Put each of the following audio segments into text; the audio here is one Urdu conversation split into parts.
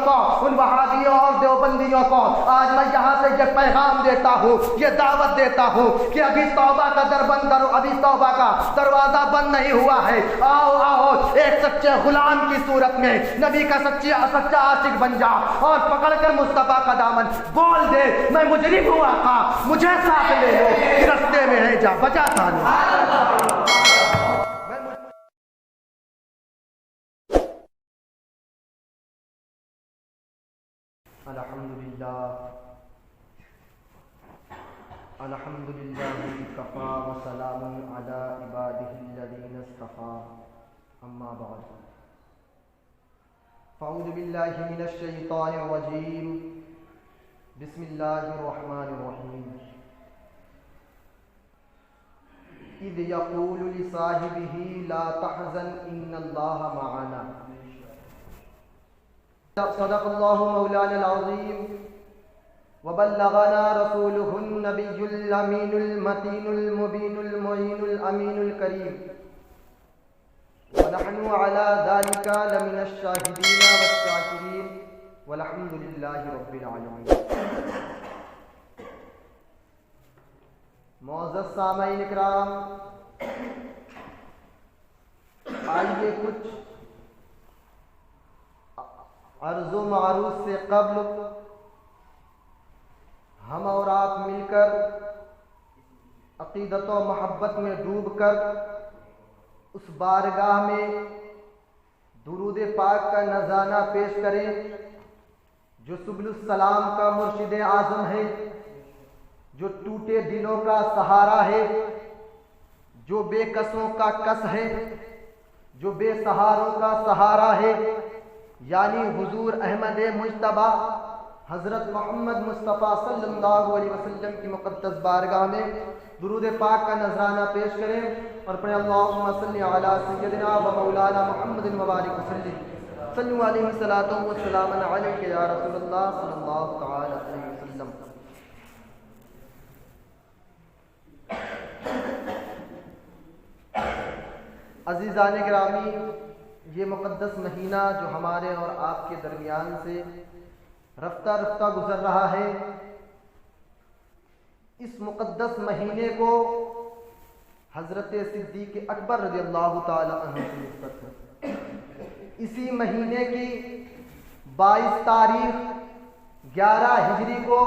کو، ان وہابیوں اور دیوبندیوں کو آج میں یہاں سے یہ پیغام دیتا ہوں، یہ دعوت دیتا ہوں کہ ابھی توبہ کا ابھی توبہ کا دروازہ بند نہیں ہوا ہے۔ آؤ آؤ ایک سچے غلام کی صورت میں نبی کا سچا عاشق بن جا اور پکڑ کر مصطفیٰ کا دامن بول دے میں مجرم ہوا تھا، مجھے ساتھ لے لو، رستے میں ہے جا بچا تھا نہیں۔ الحمدللہ کفا وسلام علی عبادہ الذین اصطفیٰ، اما بعد فاعوذ باللہ من الشیطان الرجیم، بسم اللہ الرحمن الرحیم۔ اذ یقول لصاحبہ لا تحزن ان اللہ معنا، صدق اللہ مولانا العظیم وبلغنا رسوله النبي الأمين المتين المبين المعين الأمين الكريم، ونحن على ذلك لمن الشاهدين والشاكرين والحمد لله رب العالمين۔ معزز سامعین اکرام، آئیے کچھ عرض و معروض سے قبل ہم اور آپ مل کر عقیدت و محبت میں ڈوب کر اس بارگاہ میں درود پاک کا نذرانہ پیش کریں جو سبل السلام کا مرشد اعظم ہے، جو ٹوٹے دلوں کا سہارا ہے، جو بے کسوں کا کس ہے، جو بے سہاروں کا سہارا ہے، یعنی حضور احمد مجتبیٰ حضرت محمد مصطفیٰ صلی اللہ علیہ وسلم کی مقدس بارگاہ میں درود پاک کا نذرانہ پیش کریں اور پڑھیں اللہم صلی علی سیدنا و مولانا محمد مبارک وسلم، صلو علیہ الصلاۃ والسلام علیک یا رسول اللہ صلی اللہ تعالی علیہ وسلم۔ عزیزان گرامی، یہ مقدس مہینہ جو ہمارے اور آپ کے درمیان سے رفتہ رفتہ گزر رہا ہے، اس مقدس مہینے کو حضرت صدیق اکبر رضی اللہ تعالی عنہ کی نسبت ہے۔ اسی مہینے کی 22 تاریخ 11 ہجری کو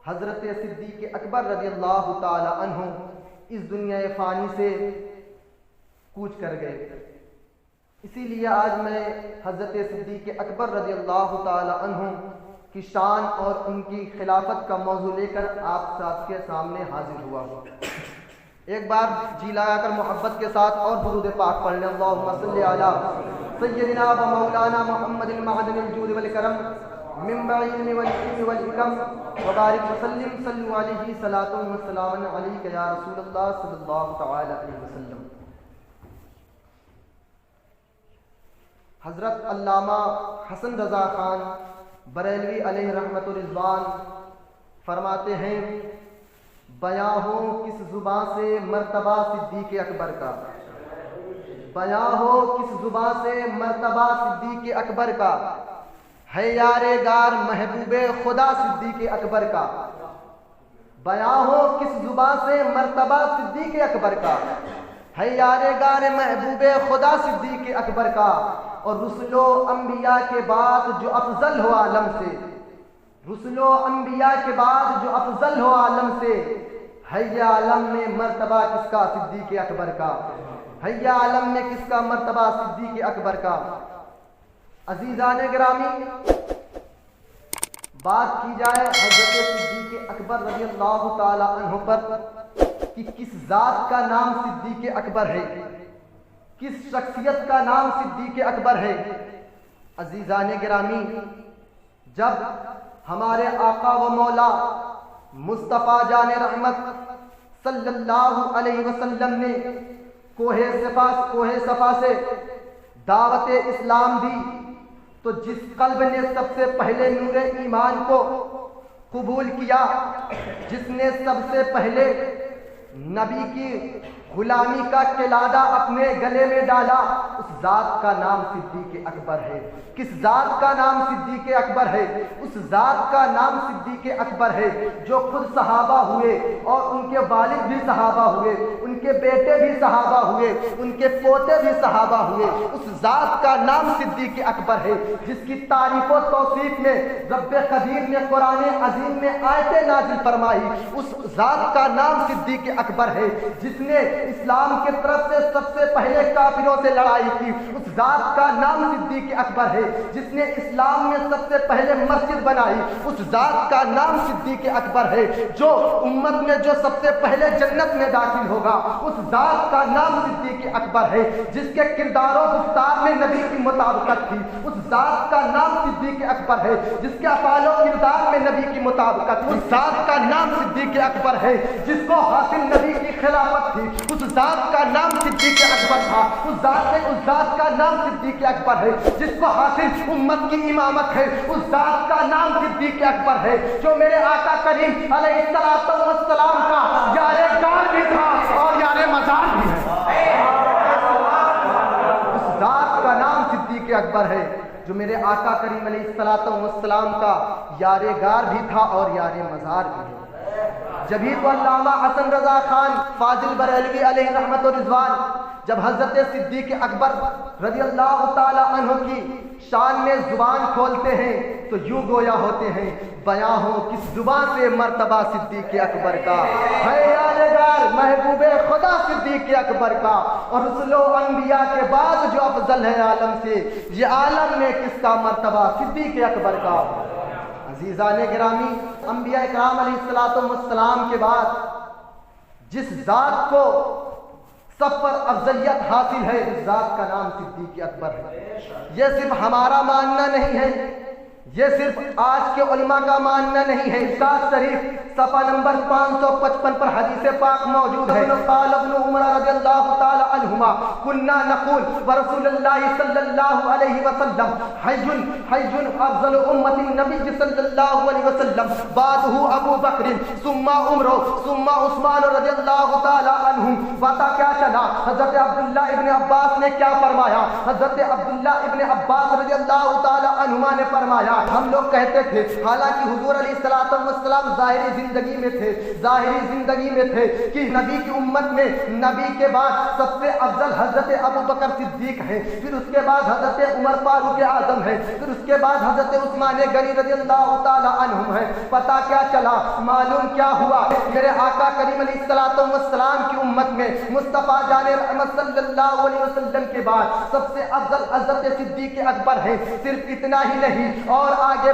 حضرت صدیق اکبر رضی اللہ تعالی عنہ اس دنیا فانی سے کوچ کر گئے۔ اسی لیے آج میں حضرت صدیق اکبر رضی اللہ تعالی عنہ کی شان اور ان کی خلافت کا موضوع لے کر آپ سب کے سامنے حاضر ہوا ہوں۔ ایک بار جی لگا کر محبت کے ساتھ اور درود پاک پڑھ لیں، اللہم صلی علی سیدنا و مولانا محمد المعدن الجود والکرم منبع العلم والحکم والحکم وبارک وسلم، صلو علیہ صلاۃ وسلام علیک یا رسول اللہ صلی اللہ تعالی علیہ وسلم۔ حضرت علامہ حسن رضا خان بریلوی علیہ رحمت و رضوان فرماتے ہیں، بیاں ہو کس زباں سے مرتبہ صدیق اکبر کا، بیاں ہو کس زباں سے مرتبہ صدیق اکبر کا، ہے یار گار محبوب خدا صدیق اکبر کا، بیاں ہو کس زباں سے مرتبہ صدیق اکبر کا، ہے یار گار محبوب خدا صدیق اکبر کا، اور رسل و انبیاء کے بعد جو افضل ہو عالم سے، رسل و انبیاء کے بعد جو افضل ہو عالم سے، حی عالم میں مرتبہ کس کا صدیق اکبر کا، حی عالم میں کس کا مرتبہ صدیق اکبر کا۔ عزیزان گرامی، بات کی جائے حضرت صدیق اکبر رضی اللہ تعالی عنہ پر کہ کس ذات کا نام صدیق اکبر ہے، کس شخصیت کا نام صدیق اکبر ہے۔ عزیزان گرامی، جب ہمارے آقا و مولا مصطفیٰ جان رحمت صلی اللہ علیہ وسلم نے کوہ صفا سے دعوت اسلام دی تو جس قلب نے سب سے پہلے نور ایمان کو قبول کیا، جس نے سب سے پہلے نبی کی غلامی کا قلادہ اپنے گلے میں ڈالا، اس ذات کا نام صدیق اکبر ہے۔ کس ذات کا نام صدیق اکبر ہے؟ اس ذات کا نام صدیق اکبر ہے جو خود صحابہ ہوئے اور ان کے والد بھی صحابہ ہوئے، ان کے بیٹے بھی صحابہ ہوئے، ان کے پوتے بھی صحابہ ہوئے۔ اس ذات کا نام صدیق اکبر ہے جس کی تعریف و توصیف میں رب قدیر نے قرآن عظیم میں آیتیں نازل فرمائی۔ اس ذات کا نام صدیق اکبر ہے جس نے اسلام کی طرف سے سب سے پہلے کافروں سے لڑائی کی۔ اس ذات کا نام صدیق اکبر ہے جس نے اسلام میں سب سے پہلے مسجد بنائی۔ اس ذات کا نام صدیق اکبر ہے جو امت میں جو سب سے پہلے جنت میں داخل ہوگا۔ اس ذات کا نام صدیق اکبر ہے جس کے کردار و گفتار میں نبی کی مطابقت تھی۔ اس ذات کا نام صدیق اکبر ہے جس کے افعال و کردار میں نبی کی مطابقت تھی۔ اس ذات کا نام صدیق اکبر ہے جس کو حاصل نبی کی خلافت تھی۔ اس ذات کا نام صدیق اکبر تھا۔ اس ذات کا نام صدیق اکبر ہے جس کو حاصل امت کی امامت ہے۔ اس ذات کا نام صدیق اکبر ہے جو میرے آقا کریم علیہ السلام کا یار غار بھی تھا اور یار مزار بھی ہے۔ اس ذات کا نام صدیق اکبر ہے جو میرے آقا کریم علیہ السلام کا یار غار بھی تھا اور یار مزار بھی ہے۔ جبھی تو علامہ حسن رضا خان فاضل بریلوی علیہ رحمت و رضوان جب حضرت صدیق اکبر رضی اللہ تعالی عنہ کی شان میں زبان کھولتے ہیں تو یوں گویا ہوتے ہیں، بیاں ہو کس زبان سے مرتبہ صدیق اکبر کا، ہے یادگار محبوب خدا صدیق اکبر کا، اور رسول و انبیاء کے بعد جو افضل ہے عالم سے، یہ عالم میں کس کا مرتبہ صدیق اکبر کا۔ عزیزان گرامی، انبیاء کرام علیہ السلام کے بعد جس ذات کو سب پر افضلیت حاصل ہے اس ذات کا نام صدیق اکبر ہے۔ یہ صرف ہمارا ماننا نہیں ہے، یہ صرف آج کے علماء کا ماننا نہیں ہے۔ ارشاد شریف صفحہ نمبر 555 پر حدیث پاک موجود ہے، قال ابن عمر رضی اللہ تعالی عنہما كنا نقول ورسول اللہ صلی اللہ علیہ وسلم حی افضل امت النبی صلی اللہ علیہ وسلم بعدہ ابو بکر ثم عمر ثم عثمان رضی اللہ تعالی عنہم۔ پتہ کیا چلا؟ حضرت عبداللہ ابن عباس نے کیا فرمایا؟ حضرت عبداللہ ابن عباس رضی اللہ تعالی عنہما نے فرمایا، ہم لوگ کہتے تھے حالانکہ حضور علیہ السلام ظاہری زندگی میں تھے کہ نبی کی امت میں نبی کے بعد سب سے افضل حضرت ابو بکر صدیق ہیں، پھر اس کے بعد حضرت عمر فاروق اعظم ہیں، پھر اس کے بعد حضرت عثمان غنی رضی اللہ تعالی عنہم ہیں۔ پتہ کیا چلا؟ معلوم کیا ہوا؟ میرے آقا کریم علیہ السلام کی امت میں مصطفیٰ جان رحمت صلی اللہ علیہ وسلم کے بعد سب سے افضل حضرت صدیق اکبر ہیں۔ صرف اتنا ہی نہیں، اور آگے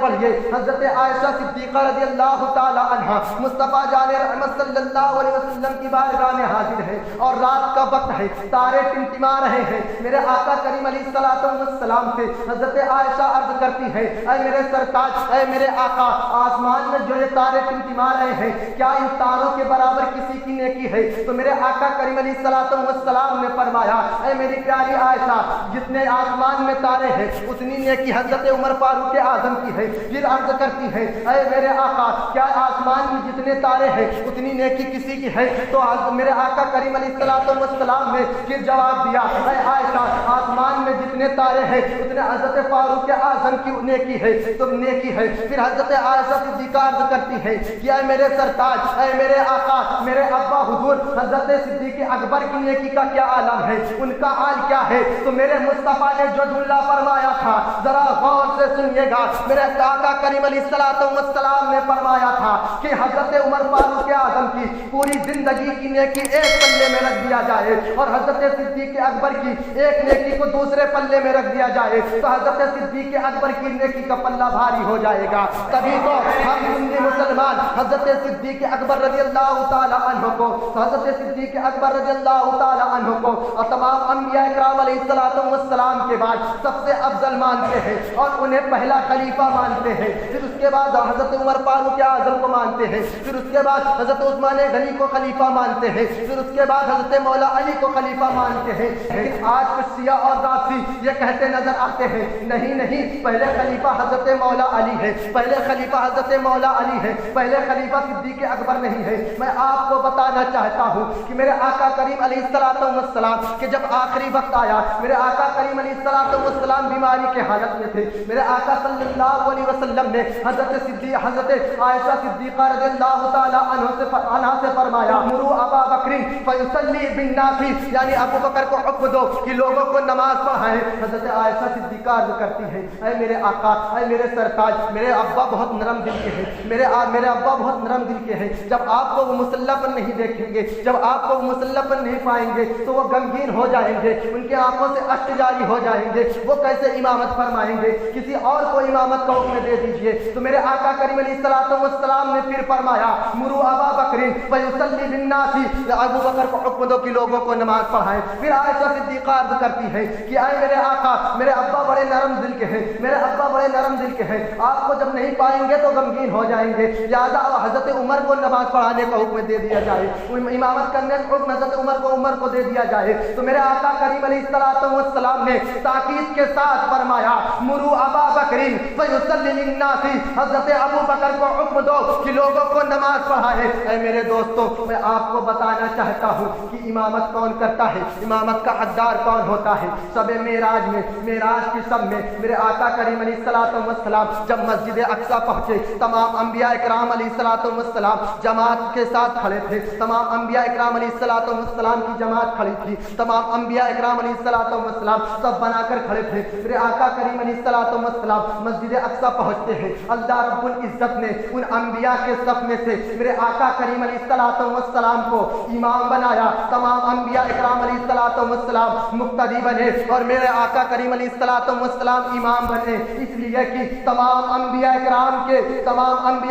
بڑھیے حضرت عائشہ صدیقہ رضی اللہ تعالی عنہا مصطفیٰ جان رحمت صلی اللہ علیہ وسلم کی بارگاہ میں حاضر ہے اور رات کا وقت ہے، تارے ٹمٹما رہے ہیں۔ میرے آقا کریم علیہ السلام سے حضرت عائشہ عرض کرتی ہے، اے میرے سرتاج، اے میرے آقا، آسمان میں جو یہ تارے ٹمٹما رہے ہیں کیا ان تاروں کے برابر کسی کی نیکی ہے؟ تو میرے آقا کریم علیہ السلام نے فرمایا، اے میری پیاری عائشہ، جتنے آسمان میں تارے ہیں اتنی نیکی حضرت عمر فاروق اعظم کی ہے۔ پھر عرض کرتی ہے، اے میرے آقا، کیا آسمان میں جتنے تارے ہیں اتنی نیکی کسی کی ہے؟ تو میرے آقا کریم علیہ السلام نے پھر جواب دیا، اے عائشہ، آسمان میں جتنے تارے ہیں اتنے حضرت فاروق اعظم کی نیکی ہے، تو نیکی ہے۔ پھر حضرت عائشہ صدیقہ عرض کرتی ہے کہ اے میرے سرتاج، اے میرے آقا، میرے ابا حضور حضرت صدیق اکبر کی نیکی کا کیا عالم ہے، ان کا حال کیا ہے؟ تو میرے مصطفیٰ نے جو جملہ فرمایا تھا ذرا غور سے سنیے گا۔ میرے آقا کریم علیہ السلام نے فرمایا تھا کہ حضرت عمر فاروق اعظم کی پوری زندگی کی نیکی ایک پلے میں رکھ دیا جائے اور حضرت صدیق اکبر کی ایک نیکی کو دوسرے پلے میں رکھ دیا جائے تو حضرت صدیق اکبر کی نیکی کا پلہ بھاری ہو جائے گا۔ تبھی تو ہم سنی مسلمان حضرت صدیق اکبر رضی اللہ تعالی عنہ کو، حضرت صدیق اکبر رضی اللہ تعالی عنہ کو اور تمام انبیاء کرام علیہ السلام کے بعد سب سے افضل مانتے ہیں اور انہیں پہلا خلیفہ مانتے ہیں، پھر اس کے بعد حضرت عمر فاروق اعظم کو مانتے ہیں، پھر اس کے بعد حضرت عثمان غنی کو خلیفہ مانتے ہیں، پھر اس کے بعد حضرت مولا علی کو خلیفہ مانتے ہیں۔ لیکن آج کچھ شیعہ اور رافضی یہ کہتے نظر آتے ہیں نہیں نہیں، پہلے خلیفہ حضرت مولا علی ہے، پہلے خلیفہ حضرت مولا علی ہے، پہلے خلیفہ صدیق اکبر نہیں ہے۔ میں آپ کو بتانا چاہتا ہوں کہ میرے آقا کریم علیہ السلام کہ جب آخری وقت آیا، میرے آقا کریم علیہ السلام بیماری کے حالت میں تھے، میرے آقا صلی اللہ علیہ وسلم نے حضرت عائشہ صدیقہ رضی اللہ تعالی عنہ سے فرمایا مرو ابا بکر فیصلی بالناس، یعنی ابو بکر کو حکم دو کہ لوگوں کو نماز پڑھائیں۔ حضرت عائشہ صدیقہ عرض کرتی ہے اے میرے آقا، اے میرے سرتاج، میرے ابا بہت نرم دل کے ہیں، میرے ابا بہت نرم دل کے ہیں، جب آپ کو وہ مصلی پر نہیں دیکھیں گے، جب آپ کو وہ مصلی پر نہیں پائیں گے تو وہ غمگین ہو جائیں گے، ان کی آنکھوں سے اشک جاری ہو جائیں گے، وہ کیسے امامت فرمائیں گے، کسی اور کو امامت کا حکم دے دیجئے۔ تو میرے آقا کریم علیہ السلام نے پھر فرمایا مرو ابا بکر فیصلی بالناس، ابو بکر کو حکم دو کہ لوگوں کو نماز پڑھائیں۔ پھر عائشہ صدیقہ عرض کرتی ہے کہ اے میرے آقا، میرے ابا بڑے نرم دل کے ہیں، میرے ابا بڑے نرم دل کے ہیں، آپ کو جب نہیں پائیں گے تو غمگین ہو جائیں گے، لہٰذا حضرت عمر کو نماز پڑھانے کا حکم دے دیا جائے، امامت کرنے کا حکم حضرت عمر کو دے دیا جائے۔ تو میرے آقا کریم علیہ السلام نے تاکید کے ساتھ فرمایا مرو ابا بکر فیصلی للناس، حضرت ابو بکر کو حکم دو کہ لوگوں کو نماز پڑھائے۔ اے میرے دوستوں، میں آپ کو بتانا چاہتا ہوں کہ امامت کون کرتا ہے، امامت کا حقدار کون ہوتا ہے۔ شب معراج کی شب میں میرے آقا کریم علیہ السلام جب مسجد اقصی پہنچے، تمام انبیاء اکرام علیہ السلام جماعت کے ساتھ کھڑے تھے، تمام انبیاء اکرام علیہ السلام کی جماعت کھڑی تھی، تمام انبیاء اکرام علیہ السلام سب بنا کر کھڑے تھے۔ میرے آقا کریم علیہ السلام مسجد اقصی پہنچتے ہیں، اللہ رب العزت نے ان انبیاء کے صف میں سے میرے آقا کریم علیہ السلام کو امام بنایا، تمام انبیاء اکرام علیہ السلام مقتدی بنے اور میرے آقا کریم علیہ السلام امام بنے، اس لیے کہ تمام انبیاء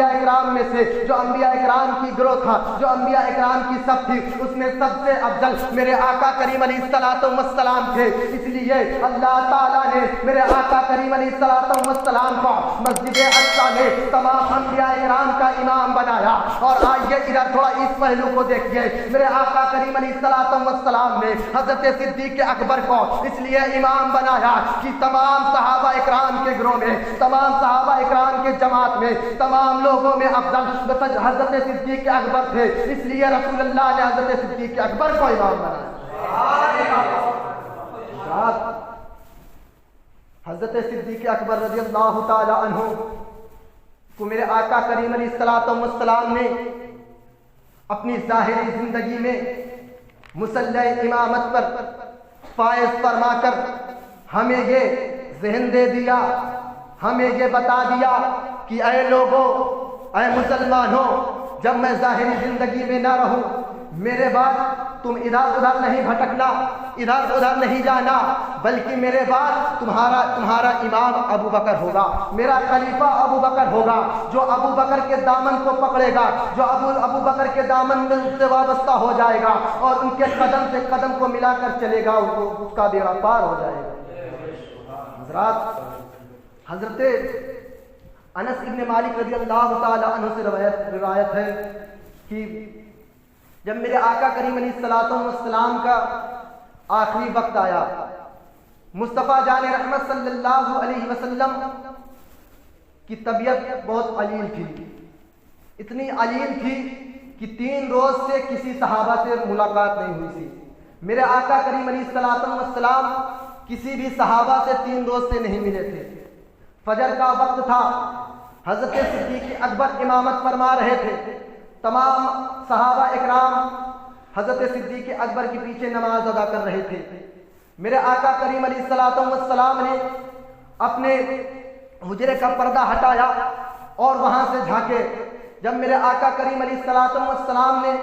اکرام میں سے جو انبیاء اکرام کی گروہ تھا، جو انبیاء اکرام کی صف تھی، اس میں سب سے افضل میرے آقا کریم علیہ السلام تھے، اس لیے اللہ تعالیٰ نے میرے آقا کریم علیہ السلام کو مسجد اقصی میں تمام انبیاء اکرام کا امام بنایا۔ اور آئیے ادھر تھوڑا اس پہلو کو دیکھیے، میرے آقا کریم علیہ السلام نے حضرت صدیق اکبر کو اس لیے امام بنایا کہ تمام صحابہ اکرام کے گروہ میں، تمام صحابہ اکرام کے جماعت میں، تمام لوگوں میں افضل حضرت صدیق اکبر تھے، اس لیے رسول اللہ نے حضرت صدیق اکبر کو امام بنایا۔ حضرت صدیق اکبر رضی اللہ تعالی عنہ کو میرے آقا کریم علیہ السلام نے اپنی ظاہری زندگی میں مسلح امامت پر فائز فرما کر ہمیں یہ ذہن دے دیا، ہمیں یہ بتا دیا کہ اے لوگوں، اے مسلمانوں، جب میں ظاہری زندگی میں نہ رہوں، میرے بعد تم ادھر ادھر نہیں بھٹکنا، ادھر ادھر نہیں جانا، بلکہ میرے بعد تمہارا امام ابو بکر ہوگا، میرا خلیفہ ابو بکر ہوگا، جو ابو بکر کے دامن کو پکڑے گا، جو ابو بکر کے دامن میں سے وابستہ ہو جائے گا اور ان کے قدم سے قدم کو ملا کر چلے گا، اس کا بیڑا پار ہو جائے گا۔ حضرت انس ابن مالک رضی اللہ تعالی عنہ سے روایت ہے کہ جب میرے آقا کریم علیہ السلام کا آخری وقت آیا، مصطفیٰ جان رحمت صلی اللہ علیہ وسلم کی طبیعت بہت علیل تھی، اتنی علیل تھی کہ 3 روز سے کسی صحابہ سے ملاقات نہیں ہوئی تھی۔ میرے آقا کریم علیہ السلام کسی بھی صحابہ سے 3 روز سے نہیں ملے تھے۔ فجر کا وقت تھا، حضرت صدیق اکبر امامت فرما رہے تھے، تمام صحابہ اکرام حضرت صدیق اکبر کے پیچھے نماز ادا کر رہے تھے۔ میرے آقا کریم علیہ السلام نے اپنے حجرے کا پردہ ہٹایا اور وہاں سے جھانکے، جب میرے آقا کریم علیہ السلام نے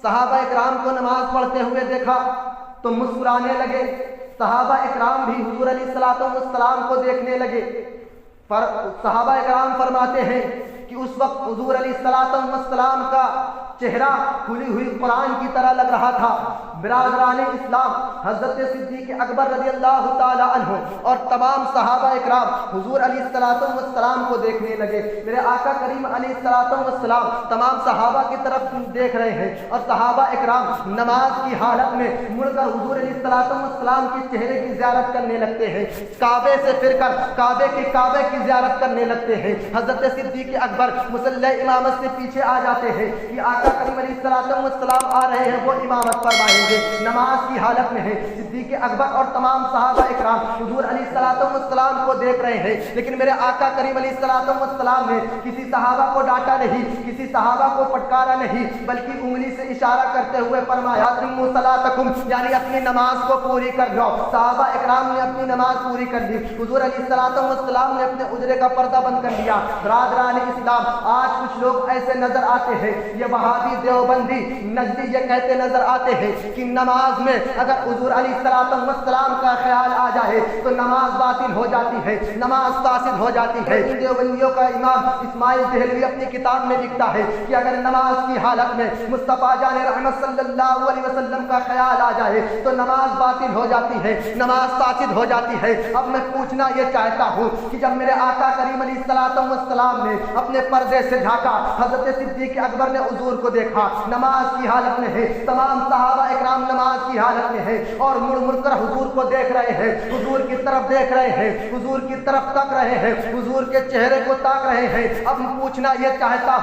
صحابہ اکرام کو نماز پڑھتے ہوئے دیکھا تو مسکرانے لگے۔ صحابہ اکرام بھی حضور علیہ السلام کو دیکھنے لگے۔ صحابہ اکرام فرماتے ہیں کہ اس وقت حضور علیہ السلام کا چہرہ کھلی ہوئی قرآن کی طرح لگ رہا تھا۔ برادران اسلام، حضرت صدیق اکبر رضی اللہ تعالی عنہ اور تمام صحابہ اکرام حضور علیہ السلام کو دیکھنے لگے۔ میرے آقا کریم علیہ السلام تمام صحابہ کی طرف دیکھ رہے ہیں اور صحابہ اکرام نماز کی حالت میں مڑ کر حضور علیہ السلام کے چہرے کی زیارت کرنے لگتے ہیں، کعبے سے پھر کر کعبے کی زیارت کرنے لگتے ہیں۔ حضرت صدیق اکبر مصلی امامت سے پیچھے آ جاتے ہیں کہ آقا کریم علیہ السلام آ رہے ہیں، وہ امامت فرمائیں گے، نماز کی حالت میں ہے۔ صدیق اکبر اور تمام صحابہ اکرام حضور علیہ السلام کو دیکھ رہے ہیں، لیکن میرے آقا کریم علیہ السلام نے کسی صحابہ کو ڈانٹا نہیں، کسی صحابہ کو پٹکارا نہیں، بلکہ انگلی سے اشارہ کرتے ہوئے فرمایا اتموا صلاتکم، یعنی اپنی نماز کو پوری کر لو۔ صحابہ اکرام نے اپنی نماز پوری کر لی، حضور علیہ السلام نے اپنے اجرے کا پردہ بند کر لیا۔ برادران اسلام، آج کچھ لوگ ایسے نظر آتے ہیں، یہ وہابی دیوبندی نجدی یہ کہتے نظر آتے ہیں کہ نماز میں اگر حضور علیہ السلام کا خیال آ جائے تو نماز باطل ہو جاتی ہے، نماز فاسد ہو جاتی ہے۔ دیوبندیوں کا امام اسماعیل دہلوی اپنی کتاب میں لکھتا ہے کہ اگر نماز کی حالت میں مصطفیٰ جان رحمت صلی اللہ علیہ وسلم کا خیال آ جائے تو نماز باطل ہو جاتی ہے، نماز فاسد ہو جاتی ہے۔ اب میں پوچھنا یہ چاہتا ہوں کہ جب میرے آقا کریم علیہ السلام نے اپنے پردے سے جھانکا، حضرت صدیق اکبر نے حضور کو دیکھا، نماز کی حالت میں ہے، تمام صحابہ اکرام نماز کی حالت میں ہے اور مڑ کر حضور کو دیکھ رہے ہیں، حضور کی طرف دیکھ رہے ہیں، حضور کی طرف تک رہے ہیں، حضور کے چہرے کو تاک رہے ہیں۔ اب پوچھنا یہ چاہتا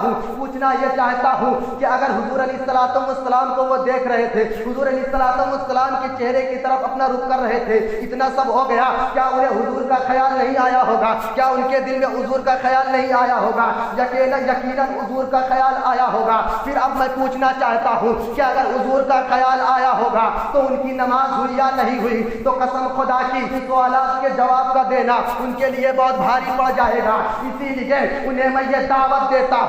ہوں کہ اگر حضور علیہ السلام کو وہ دیکھ رہے تھے، حضور علیہ السلام کے چہرے کی طرف اپنا رخ کر رہے تھے، اتنا سب ہو گیا، کیا انہیں حضور کا خیال نہیں آیا ہوگا؟ کیا ان کے دل میں حضور کا خیال نہیں آیا ہوگا؟ یقیناً حضور کا خیال آیا ہوگا۔ پھر اب میں پوچھنا چاہتا ہوں کہ اگر حضور کا خیال آیا ہوگا تو ان کی نماز ہوئی یا نہیں ہوئی؟ تو قسم خدا کی سوالات کے جواب کا دینا ان کے لیے بہت بھاری پڑ جائے گا۔ اسی لیے انہیں میں یہ دعوت دیتا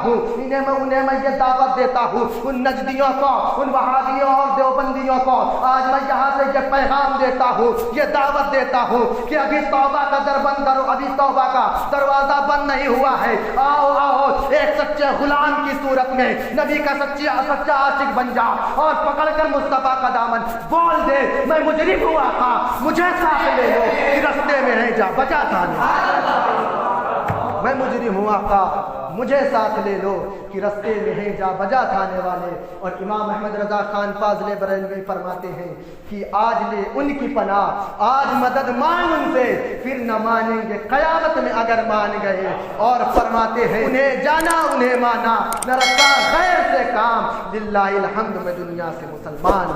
ہوں ان نجدیوں کو، ان وہابیوں اور دیوبندیوں کو، آج میں یہاں سے یہ پیغام دیتا ہوں، یہ دعوت دیتا ہوں کہ ابھی توبہ کا در بند کرو، ابھی توبہ کا دروازہ بند نہیں ہوا ہے۔ آؤ ایک سچے غلام کی صورت میں نبی کا سچا عاشق بن جا اور پکڑ کر مصطفیٰ کا دامن بول دے میں مجرم ہوا تھا، مجھے ساتھ لے لو کہ رستے میں ہے جا بچا تھا، میں مجرم ہوا تھا، مجھے ساتھ لے لو کہ رستے میں ہے جا بجا تھانے والے۔ اور امام احمد رضا خان فاضل بریلوی فرماتے ہیں کہ آج لے ان کی پناہ، آج مدد مانگ ان سے، پھر نہ مانیں گے قیامت میں اگر مان گئے۔ اور فرماتے ہیں انہیں جانا انہیں مانا، نہ رکھا غیر سے کام، للہ الحمد میں دنیا سے مسلمان